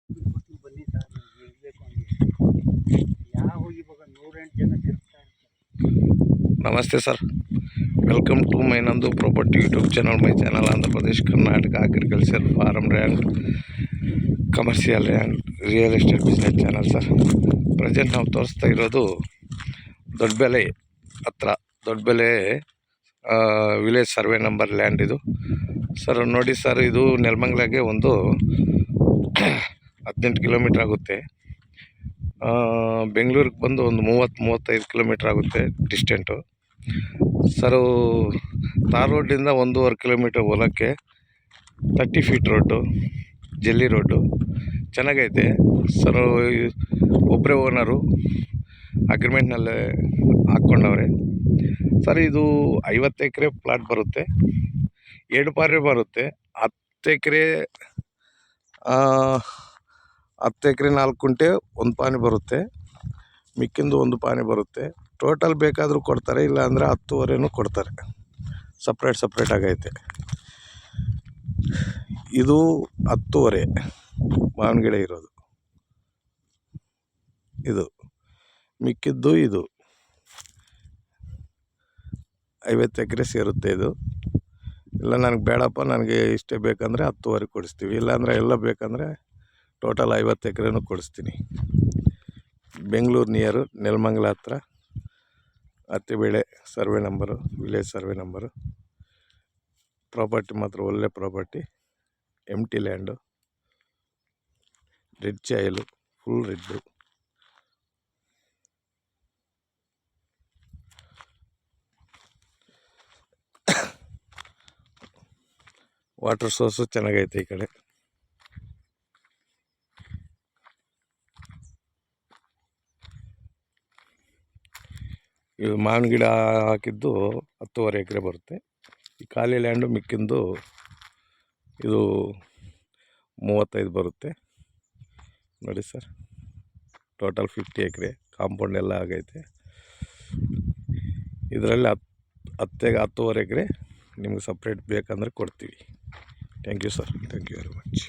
ಬನ್ನಿ ಸರ್ ನಿಮ್ಗೆ ಇರಬೇಕು ಅಂದರೆ ಯಾವ ಇವಾಗ 108 ಜನ ತಿರುಗ್ತಾ ಇರ್ತಾರೆ. ನಮಸ್ತೆ ಸರ್, ವೆಲ್ಕಮ್ ಟು ಮೈ ನಂದು property YouTube channel. My channel Andhra Pradesh Karnataka agriculture farm land commercial land real estate business channel sir. Present ನಾವು ತೋರಿಸ್ತಾ ಇರೋದು ದೊಡ್ಡಬೆಲೆ ಹತ್ರ, ದೊಡ್ಡಬೆಲೆ ವಿಲೇಜ್ ಸರ್ವೆ ನಂಬರ್ ಲ್ಯಾಂಡ್ ಇದು ಸರ್. ನೋಡಿ ಸರ್, ಇದು ನೆಲಮಂಗಲಗೆ ಒಂದು 18 ಕಿಲೋಮೀಟ್ರ್ ಆಗುತ್ತೆ. ಬೆಂಗಳೂರಿಗೆ ಬಂದು ಒಂದು 30-35 ಕಿಲೋಮೀಟ್ರ್ ಆಗುತ್ತೆ ಡಿಸ್ಟೆಂಟು ಸರು. ತಾರ್ ರೋಡಿಂದ 1.5 ಕಿಲೋಮೀಟ್ರ್ ಹೊಲಕ್ಕೆ 30 ಫೀಟ್ ರೋಡು, ಜಲ್ಲಿ ರೋಡು ಚೆನ್ನಾಗೈತೆ ಸರ್. ಒಬ್ಬರೇ ಓನರು, ಅಗ್ರಿಮೆಂಟ್ನಲ್ಲೇ ಹಾಕ್ಕೊಂಡವ್ರೆ ಸರ್. ಇದು 50 ಎಕರೆ ಪ್ಲಾಟ್ ಬರುತ್ತೆ, 2 ಪಾರೆ ಬರುತ್ತೆ. 10 ಎಕರೆ 10 ಎಕರೆ 4 ಕುಂಟೆ 1 ಪಾನಿ ಬರುತ್ತೆ, ಮಿಕ್ಕಿಂದು 1 ಪಾನಿ ಬರುತ್ತೆ. ಟೋಟಲ್ ಬೇಕಾದರೂ ಕೊಡ್ತಾರೆ, ಇಲ್ಲ ಅಂದರೆ 10.5 ಕೊಡ್ತಾರೆ. ಸಪ್ರೇಟ್ ಆಗೈತೆ. ಇದು 10.5 ಮಾವಿನ ಗಿಡ ಇರೋದು, ಇದು ಮಿಕ್ಕಿದ್ದು ಇದು 50 ಎಕರೆ ಸೇರುತ್ತೆ. ಇದು ಇಲ್ಲ ನನಗೆ ಬೇಡಪ್ಪ, ನನಗೆ ಇಷ್ಟೇ ಬೇಕಂದರೆ 10.5 ಕೊಡಿಸ್ತೀವಿ, ಇಲ್ಲಾಂದರೆ ಎಲ್ಲ ಬೇಕಂದರೆ ಟೋಟಲ್ 50 ಎಕರೆನೂ ಕೊಡಿಸ್ತೀನಿ. ಬೆಂಗಳೂರು ನಿಯರು, ನೆಲಮಂಗಲ ಹತ್ರ, Attibele survey number, village survey number. Property ಮಾತ್ರ ಒಳ್ಳೆ ಪ್ರಾಪರ್ಟಿ, ಎಂಟಿ ಲ್ಯಾಂಡು, ರೆಡ್ ಚಾಯಲು, ಫುಲ್ ರೆಡ್ಡು. ವಾಟರ್ ಸೋರ್ಸು ಚೆನ್ನಾಗೈತೆ ಈ ಕಡೆ. ಇದು ಮಾವಿನ ಗಿಡ ಹಾಕಿದ್ದು 10.5 ಎಕರೆ ಬರುತ್ತೆ. ಈ ಖಾಲಿ ಲ್ಯಾಂಡು ಮಿಕ್ಕಿಂದು ಇದು 35 ಬರುತ್ತೆ ನೋಡಿ ಸರ್. ಟೋಟಲ್ 50 ಎಕರೆ, ಕಾಂಪೌಂಡ್ ಎಲ್ಲ ಆಗೈತೆ. ಇದರಲ್ಲಿ 10.5 ಎಕರೆ ನಿಮಗೆ ಸಪ್ರೇಟ್ ಬೇಕಂದರೆ ಕೊಡ್ತೀವಿ. Thank you sir, thank you very much.